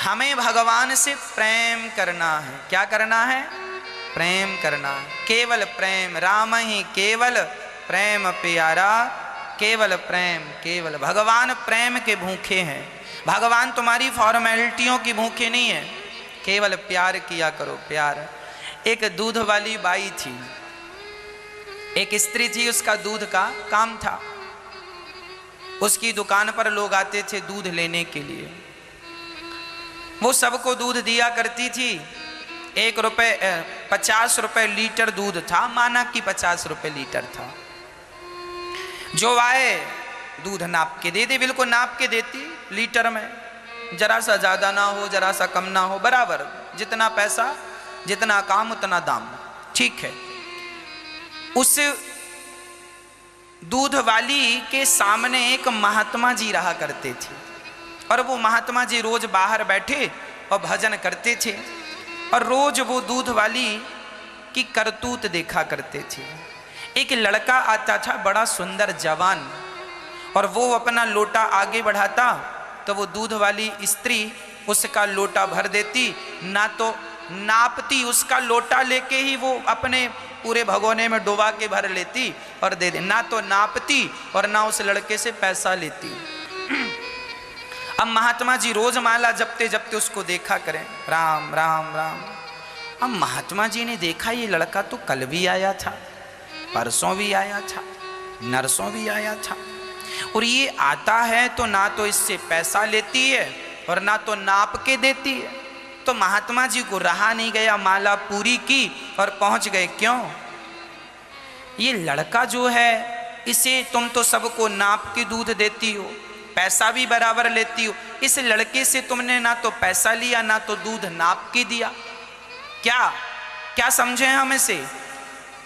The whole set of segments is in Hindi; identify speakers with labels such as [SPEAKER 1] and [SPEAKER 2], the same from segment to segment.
[SPEAKER 1] हमें भगवान से प्रेम करना है। क्या करना है? प्रेम करना है। केवल प्रेम, राम ही केवल प्रेम प्यारा, केवल प्रेम, केवल भगवान प्रेम के भूखे हैं। भगवान तुम्हारी फॉर्मेलिटियों की भूखे नहीं है, केवल प्यार किया करो, प्यार। एक दूध वाली बाई थी, एक स्त्री थी, उसका दूध का काम था। उसकी दुकान पर लोग आते थे दूध लेने के लिए। वो सबको दूध दिया करती थी। 50 रुपए लीटर दूध था, माना कि 50 रुपए लीटर था। जो आए दूध नाप के दे दे, बिल्कुल नाप के देती लीटर में, जरा सा ज्यादा ना हो जरा सा कम ना हो, बराबर, जितना पैसा जितना काम उतना दाम, ठीक है। उस दूध वाली के सामने एक महात्मा जी रहा करते थे, और वो महात्मा जी रोज बाहर बैठे और भजन करते थे, और रोज वो दूध वाली की करतूत देखा करते थे। एक लड़का आता था, बड़ा सुंदर जवान, और वो अपना लोटा आगे बढ़ाता तो वो दूध वाली स्त्री उसका लोटा भर देती, ना तो नापती, उसका लोटा लेके ही वो अपने पूरे भगोने में डुबा के भर लेती और दे दे, ना तो नापती और ना उस लड़के से पैसा लेती। अब महात्मा जी रोज माला जपते जपते उसको देखा करें, राम राम राम। अब महात्मा जी ने देखा ये लड़का तो कल भी आया था, परसों भी आया था, नरसों भी आया था, और ये आता है तो ना तो इससे पैसा लेती है और ना तो नाप के देती है। तो महात्मा जी को रहा नहीं गया, माला पूरी की और पहुंच गए। क्यों? ये लड़का जो है, इसे तुम तो सबको नाप के दूध देती हो, पैसा भी बराबर लेती हो, इस लड़के से तुमने ना तो पैसा लिया ना तो दूध नाप के दिया। क्या क्या समझे हम इसे?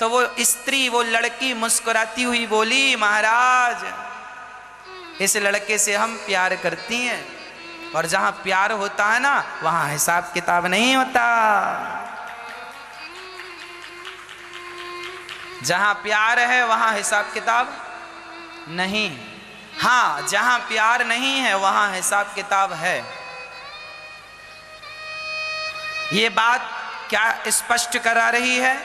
[SPEAKER 1] तो वो स्त्री, वो लड़की मुस्कुराती हुई बोली, महाराज इस लड़के से हम प्यार करती हैं, और जहां प्यार होता है ना वहां हिसाब किताब नहीं होता। जहां प्यार है वहां हिसाब किताब नहीं। हाँ, जहां प्यार नहीं है वहां हिसाब किताब है। ये बात क्या स्पष्ट करा रही है?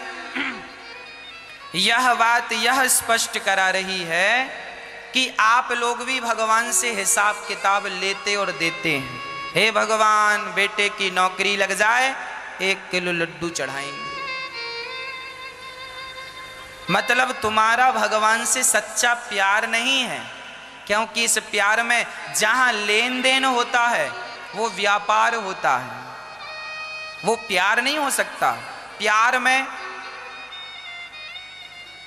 [SPEAKER 1] यह बात यह स्पष्ट करा रही है कि आप लोग भी भगवान से हिसाब किताब लेते और देते हैं। हे भगवान, बेटे की नौकरी लग जाए 1 किलो लड्डू चढ़ाएंगे। मतलब तुम्हारा भगवान से सच्चा प्यार नहीं है, क्योंकि इस प्यार में जहां लेन देन होता है वो व्यापार होता है, वो प्यार नहीं हो सकता। प्यार में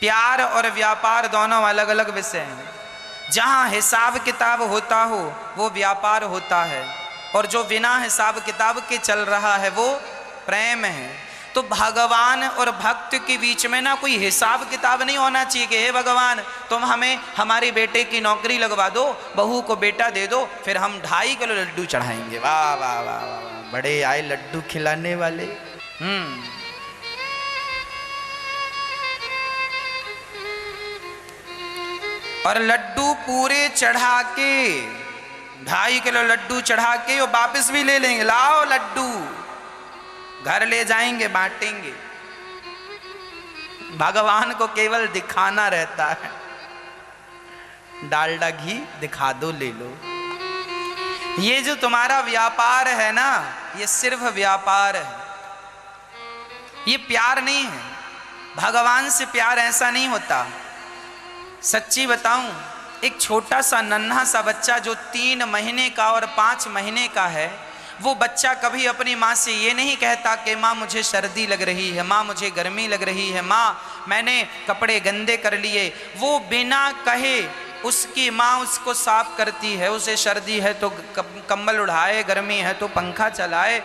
[SPEAKER 1] प्यार और व्यापार दोनों अलग अलग विषय हैं। जहां हिसाब किताब होता हो वो व्यापार होता है, और जो बिना हिसाब किताब के चल रहा है वो प्रेम है। तो भगवान और भक्त के बीच में ना कोई हिसाब किताब नहीं होना चाहिए कि हे भगवान तुम हमें हमारे बेटे की नौकरी लगवा दो, बहू को बेटा दे दो, फिर हम 2.5 किलो लड्डू चढ़ाएंगे। वाह वाह वाह वाह, बड़े आए लड्डू खिलाने वाले। और लड्डू पूरे चढ़ा के, 2.5 किलो लड्डू चढ़ा के वो वापस भी ले लेंगे, लाओ लड्डू, घर ले जाएंगे, बांटेंगे। भगवान को केवल दिखाना रहता है, डालडा घी दिखा दो, ले लो। ये जो तुम्हारा व्यापार है ना, ये सिर्फ व्यापार है, ये प्यार नहीं है। भगवान से प्यार ऐसा नहीं होता। सच्ची बताऊं, एक छोटा सा नन्हा सा बच्चा जो 3 महीने का और 5 महीने का है, वो बच्चा कभी अपनी माँ से ये नहीं कहता कि माँ मुझे सर्दी लग रही है, माँ मुझे गर्मी लग रही है, माँ मैंने कपड़े गंदे कर लिए। वो बिना कहे उसकी माँ उसको साफ करती है, उसे सर्दी है तो कंबल उड़ाए, गर्मी है तो पंखा चलाए।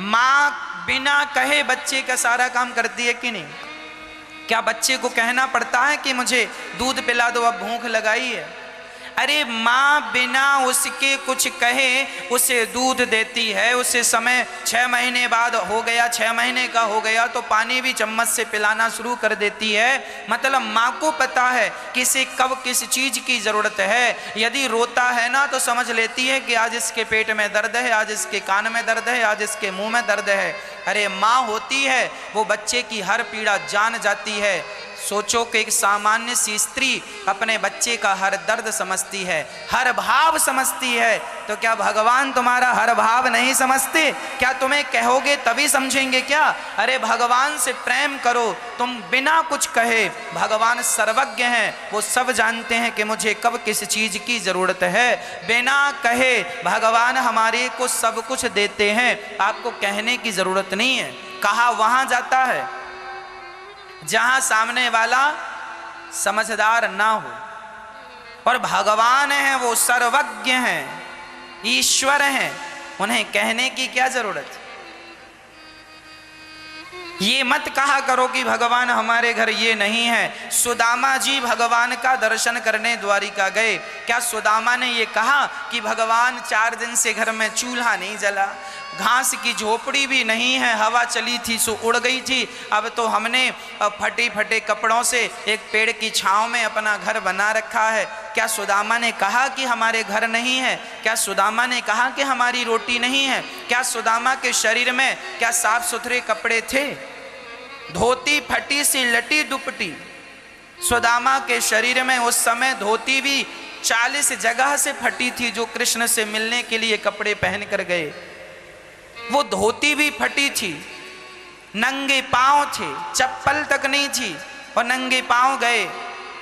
[SPEAKER 1] माँ बिना कहे बच्चे का सारा काम करती है कि नहीं? क्या बच्चे को कहना पड़ता है कि मुझे दूध पिला दो, अब भूख लगाई है? अरे माँ बिना उसके कुछ कहे उसे दूध देती है, उसे समय 6 महीने बाद हो गया, 6 महीने का हो गया तो पानी भी चम्मच से पिलाना शुरू कर देती है। मतलब माँ को पता है कि इसे कब किस चीज की जरूरत है। यदि रोता है ना तो समझ लेती है कि आज इसके पेट में दर्द है, आज इसके कान में दर्द है, आज इसके मुंह में दर्द है। अरे माँ होती है वो बच्चे की हर पीड़ा जान जाती है। सोचो कि एक सामान्य सी स्त्री अपने बच्चे का हर दर्द समझती है, हर भाव समझती है, तो क्या भगवान तुम्हारा हर भाव नहीं समझते? क्या तुम्हें कहोगे तभी समझेंगे क्या? अरे भगवान से प्रेम करो, तुम बिना कुछ कहे। भगवान सर्वज्ञ हैं, वो सब जानते हैं कि मुझे कब किस चीज की जरूरत है। बिना कहे भगवान हमारे को सब कुछ देते हैं, आपको कहने की जरूरत नहीं है। कहा वहां जाता है जहां सामने वाला समझदार ना हो। और भगवान हैं वो सर्वज्ञ हैं, ईश्वर हैं, उन्हें कहने की क्या जरूरत? ये मत कहा करो कि भगवान हमारे घर ये नहीं है। सुदामा जी भगवान का दर्शन करने द्वारिका गए। क्या सुदामा ने ये कहा कि भगवान 4 दिन से घर में चूल्हा नहीं जला, घास की झोपड़ी भी नहीं है, हवा चली थी सो उड़ गई थी, अब तो हमने फटे फटे कपड़ों से एक पेड़ की छांव में अपना घर बना रखा है? क्या सुदामा ने कहा कि हमारे घर नहीं है? क्या सुदामा ने कहा कि हमारी रोटी नहीं है? क्या सुदामा के शरीर में क्या साफ सुथरे कपड़े थे? धोती फटी सी लटी दुपटी। सुदामा के शरीर में उस समय धोती भी 40 जगह से फटी थी। जो कृष्ण से मिलने के लिए कपड़े पहन कर गए, वो धोती भी फटी थी, नंगे पांव थे, चप्पल तक नहीं थी और नंगे पांव गए।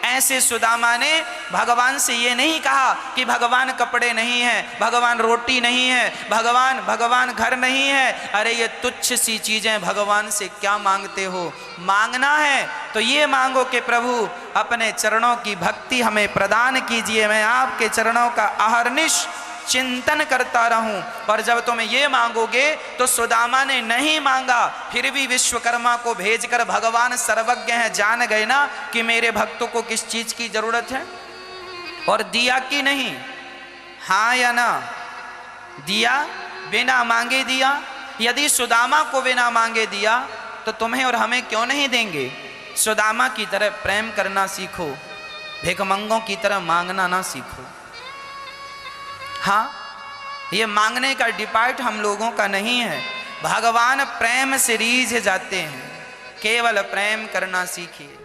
[SPEAKER 1] ऐसे सुदामा ने भगवान से ये नहीं कहा कि भगवान कपड़े नहीं है, भगवान रोटी नहीं है, भगवान घर नहीं है। अरे ये तुच्छ सी चीजें भगवान से क्या मांगते हो? मांगना है तो ये मांगो कि प्रभु अपने चरणों की भक्ति हमें प्रदान कीजिए, मैं आपके चरणों का अहर्निश चिंतन करता रहूं। और जब तुम ये मांगोगे तो सुदामा ने नहीं मांगा, फिर भी विश्वकर्मा को भेजकर भगवान सर्वज्ञ हैं, जान गए ना कि मेरे भक्तों को किस चीज की जरूरत है। और दिया कि नहीं? हाँ या ना? दिया, बिना मांगे दिया। यदि सुदामा को बिना मांगे दिया तो तुम्हें और हमें क्यों नहीं देंगे? सुदामा की तरह प्रेम करना सीखो, भिखमंगों की तरह मांगना ना सीखो। हाँ, ये मांगने का डिपार्ट हम लोगों का नहीं है। भगवान प्रेम से रीझ जाते हैं, केवल प्रेम करना सीखिए।